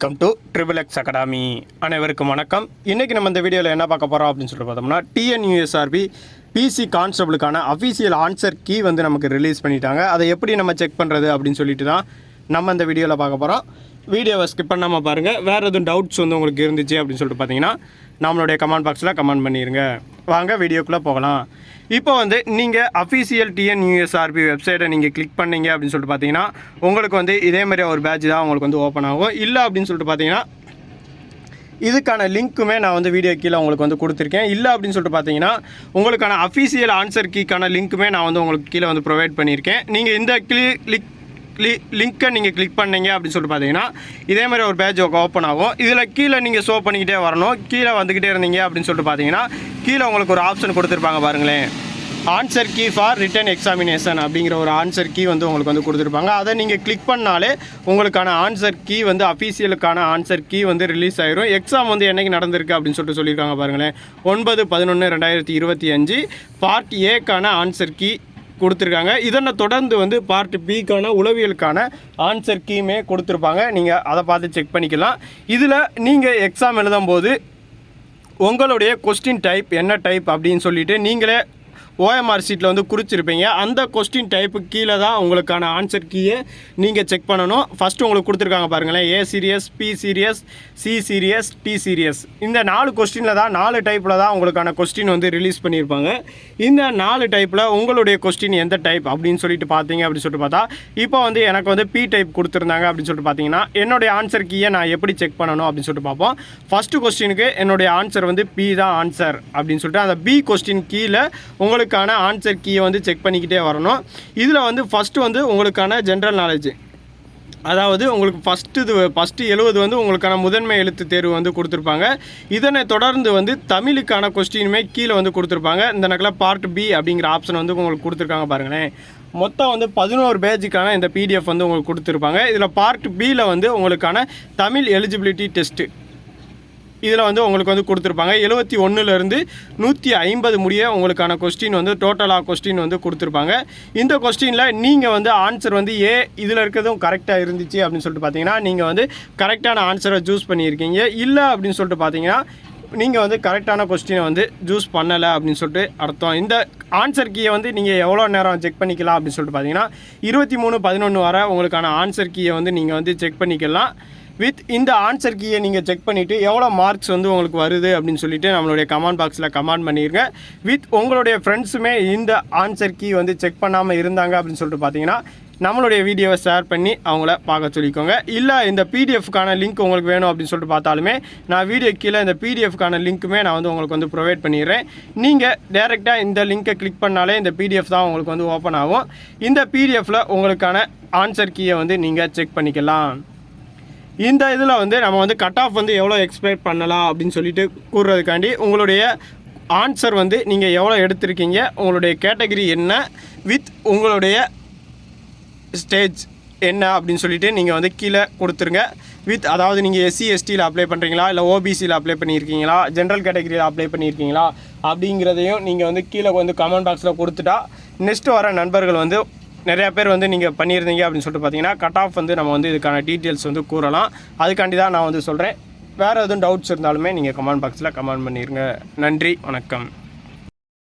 Welcome to triple X academy. அனைவருக்கும் வணக்கம். இன்றைக்கி நம்ம இந்த வீடியோவில் என்ன பார்க்க போகிறோம் அப்படின்னு சொல்லிட்டு பார்த்தோம்னா, டிஎன்யூஎஸ்ஆர்பி பிசி கான்ஸ்டபிளுக்கான அஃபீஷியல் ஆன்சர் கீ வந்து நமக்கு ரிலீஸ் பண்ணிட்டாங்க. அதை எப்படி நம்ம செக் பண்ணுறது அப்படின்னு சொல்லிட்டு தான் நம்ம இந்த வீடியோவில் பார்க்க போகிறோம். வீடியோவை ஸ்கிப் பண்ணாமல் பாருங்கள். வேறு எதுவும் டவுட்ஸ் வந்து உங்களுக்கு இருந்துச்சு அப்படின்னு சொல்லிட்டு பார்த்தீங்கன்னா நம்மளுடைய கமெண்ட் பாக்ஸில் கமெண்ட் பண்ணிடுங்க. வாங்க வீடியோக்குள்ளே போகலாம். இப்போ வந்து நீங்கள் அஃபீஷியல் டிஎன்யூஎஸ்ஆர்பி வெப்சைட்டை நீங்கள் கிளிக் பண்ணீங்க அப்படின்னு சொல்லிட்டு பார்த்தீங்கன்னா உங்களுக்கு வந்து இதேமாதிரி ஒரு பேட்ச் தான் உங்களுக்கு வந்து ஓப்பன் ஆகும். இல்லை அப்படின்னு சொல்லிட்டு பார்த்தீங்கன்னா இதுக்கான லிங்க்குமே நான் வந்து வீடியோ கீழே உங்களுக்கு வந்து கொடுத்துருக்கேன். இல்லை அப்படின்னு சொல்லிட்டு பார்த்தீங்கன்னா உங்களுக்கான அஃபீஷியல் ஆன்சர் கீக்கான லிங்க்குமே நான் வந்து உங்களுக்கு கீழே வந்து ப்ரொவைட் பண்ணியிருக்கேன். நீங்கள் இந்த லிங்க்கை நீங்கள் கிளிக் பண்ணீங்க அப்படின்னு சொல்லிட்டு பார்த்தீங்கன்னா இதே மாதிரி ஒரு பேஜ் ஓப்பன் ஆகும். இதில் கீழே நீங்கள் ஷோ பண்ணிக்கிட்டே வரணும். கீழே வந்துக்கிட்டே இருந்தீங்க அப்படின்னு சொல்லிட்டு பார்த்தீங்கன்னா கீழே உங்களுக்கு ஒரு ஆப்ஷன் கொடுத்துருப்பாங்க பாருங்களேன், answer key for written examination அப்படிங்கிற ஒரு ஆன்சர் கீ வந்து உங்களுக்கு வந்து கொடுத்துருப்பாங்க. அதை நீங்கள் கிளிக் பண்ணாலே உங்களுக்கான ஆன்சர் கீ வந்து அஃபீஷியலுக்கான ஆன்சர் கீ வந்து ரிலீஸ் ஆயிரும். எக்ஸாம் வந்து என்றைக்கு நடந்திருக்கு அப்படின்னு சொல்லியிருக்காங்க பாருங்களேன், 9/11/2025 பார்ட் ஏக்கான ஆன்சர் கீ கொடுத்துருக்காங்க. இதனை தொடர்ந்து வந்து பார்ட் பிக்கான உளவியலுக்கான ஆன்சர் கீமே கொடுத்துருப்பாங்க. நீங்கள் அதை பார்த்து செக் பண்ணிக்கலாம். இதில் நீங்கள் எக்ஸாம் எழுதும் போது உங்களுடைய கொஸ்டின் டைப் என்ன டைப் அப்படின்னு சொல்லிட்டு நீங்களே ஓஎம்ஆர் சீட்டில் வந்து குறிச்சிருப்பீங்க. அந்த கொஸ்டின் டைப்பு கீழே தான் உங்களுக்கான ஆன்சர் கீயை நீங்கள் செக் பண்ணணும். ஃபஸ்ட்டு உங்களுக்கு கொடுத்துருக்காங்க பாருங்களேன், A series, B series, C series, D series. இந்த 4 கொஸ்டினில் தான் 4 டைப்பில் தான் உங்களுக்கான கொஸ்டின் வந்து ரிலீஸ் பண்ணியிருப்பாங்க. இந்த 4 டைப்பில் உங்களுடைய கொஸ்டின் எந்த டைப் அப்படின்னு சொல்லிட்டு பார்த்தீங்க அப்படின்னு சொல்லிட்டு பார்த்தா இப்போ வந்து எனக்கு வந்து பி டைப் கொடுத்துருந்தாங்க அப்படின்னு சொல்லிட்டு பார்த்தீங்கன்னா என்னுடைய ஆன்சர் கீயை நான் எப்படி செக் பண்ணணும் அப்படின்னு சொல்லிட்டு பார்ப்போம். ஃபஸ்ட்டு கொஸ்டினுக்கு என்னுடைய ஆன்சர் வந்து பி தான் ஆன்சர் அப்படின்னு சொல்லிட்டு அந்த பி கொஸ்டின் கீழே உங்களுக்கான ஆன்சர் கீயை வந்து செக் பண்ணிக்கிட்டே வரணும். இதில் வந்து ஃபஸ்ட்டு வந்து உங்களுக்கான ஜென்ரல் நாலேஜ், அதாவது உங்களுக்கு ஃபஸ்ட்டு 70 வந்து உங்களுக்கான முதன்மை எழுத்து தேர்வு வந்து கொடுத்துருப்பாங்க. இதனை தொடர்ந்து வந்து தமிழுக்கான கொஸ்டினுமே கீழே வந்து கொடுத்துருப்பாங்க. இந்த நக்கில் பார்ட் பி அப்படிங்கிற ஆப்ஷன் வந்து உங்களுக்கு கொடுத்துருக்காங்க பாருங்களேன். மொத்தம் வந்து 11 பேஜுக்கான இந்த பிடிஎஃப் வந்து உங்களுக்கு கொடுத்துருப்பாங்க. இதில் பார்ட் பியில் வந்து உங்களுக்கான தமிழ் எலிஜிபிலிட்டி டெஸ்ட்டு இதில் வந்து உங்களுக்கு வந்து கொடுத்துருப்பாங்க. 71லேருந்து 150 முடிய உங்களுக்கான கொஸ்டின் வந்து டோட்டலாக கொஸ்டின் வந்து கொடுத்துருப்பாங்க. இந்த கொஸ்டினில் நீங்கள் வந்து ஆன்சர் வந்து இதில் இருக்கிறதும் கரெக்டாக இருந்துச்சு அப்படின்னு சொல்லிட்டு பார்த்தீங்கன்னா நீங்கள் வந்து கரெக்டான ஆன்சரை சூஸ் பண்ணியிருக்கீங்க. இல்லை அப்படின்னு சொல்லிட்டு பார்த்தீங்கன்னா நீங்கள் வந்து கரெக்டான கொஸ்டினை வந்து சூஸ் பண்ணலை அப்படின்னு சொல்லிட்டு அர்த்தம். இந்த ஆன்சர் கீயை வந்து நீங்கள் எவ்வளோ நேரம் செக் பண்ணிக்கலாம் அப்படின்னு சொல்லிட்டு பார்த்தீங்கன்னா 23/11 வரை உங்களுக்கான ஆன்சர் கீயை வந்து நீங்கள் வந்து செக் பண்ணிக்கலாம். வித் இந்த ஆன்சர் கீயை நீங்கள் செக் பண்ணிவிட்டு எவ்வளோ மார்க்ஸ் வந்து உங்களுக்கு வருது அப்படின்னு சொல்லிட்டு நம்மளுடைய கமெண்ட் பாக்ஸில் கமெண்ட் பண்ணிடுங்க. வித் உங்களுடைய ஃப்ரெண்ட்ஸுமே இந்த ஆன்சர் கீ வந்து செக் பண்ணாமல் இருந்தாங்க அப்படின்னு சொல்லிட்டு பார்த்தீங்கன்னா நம்மளுடைய வீடியோவை ஷேர் பண்ணி அவங்கள பார்க்க சொல்லிக்கோங்க. இல்லை இந்த பிடிஎஃப்கான லிங்க் உங்களுக்கு வேணும் அப்படின்னு சொல்லிட்டு பார்த்தாலுமே நான் வீடியோ கீழே இந்த பிடிஎஃப்கான லிங்க்குமே நான் வந்து உங்களுக்கு வந்து ப்ரொவைட் பண்ணிடுறேன். நீங்கள் டேரெக்டாக இந்த லிங்க்கை கிளிக் பண்ணாலே இந்த பிடிஎஃப் தான் உங்களுக்கு வந்து ஓப்பன் ஆகும். இந்த பிடிஎஃப்பில் உங்களுக்கான ஆன்சர் கீயை வந்து நீங்கள் செக் பண்ணிக்கலாம். இந்த இதில் வந்து நம்ம வந்து கட் ஆஃப் வந்து எவ்வளோ எக்ஸ்பெக்ட் பண்ணலாம் அப்படின்னு சொல்லிட்டு கூறுறதுக்காண்டி உங்களுடைய ஆன்சர் வந்து நீங்கள் எவ்வளோ எடுத்திருக்கீங்க, உங்களுடைய கேட்டகரி என்ன, வித் உங்களுடைய ஸ்டேஜ் என்ன அப்படின்னு சொல்லிட்டு நீங்கள் வந்து கீழே கொடுத்துருங்க. வித் அதாவது நீங்கள் எஸ்சி எஸ்டியில் அப்ளை பண்ணுறீங்களா, இல்லை ஓபிசியில் அப்ளை பண்ணியிருக்கீங்களா, ஜென்ரல் கேட்டகரியில் அப்ளை பண்ணியிருக்கீங்களா அப்படிங்கிறதையும் நீங்கள் வந்து கீழே வந்து கமெண்ட் பாக்ஸில் கொடுத்துட்டா நெக்ஸ்ட்டு வர நண்பர்கள் வந்து நிறையா பேர் வந்து நீங்கள் பண்ணியிருந்தீங்க அப்படின்னு சொல்லிட்டு பார்த்தீங்கன்னா கட் ஆஃப் வந்து நம்ம வந்து இதுக்கான டீட்டெயில்ஸ் வந்து கூறலாம். அதுக்காண்டி தான் நான் வந்து சொல்கிறேன். வேறு எதுவும் டவுட்ஸ் இருந்தாலுமே நீங்கள் கமெண்ட் பாக்ஸில் கமெண்ட் பண்ணிடுங்க. நன்றி, வணக்கம்.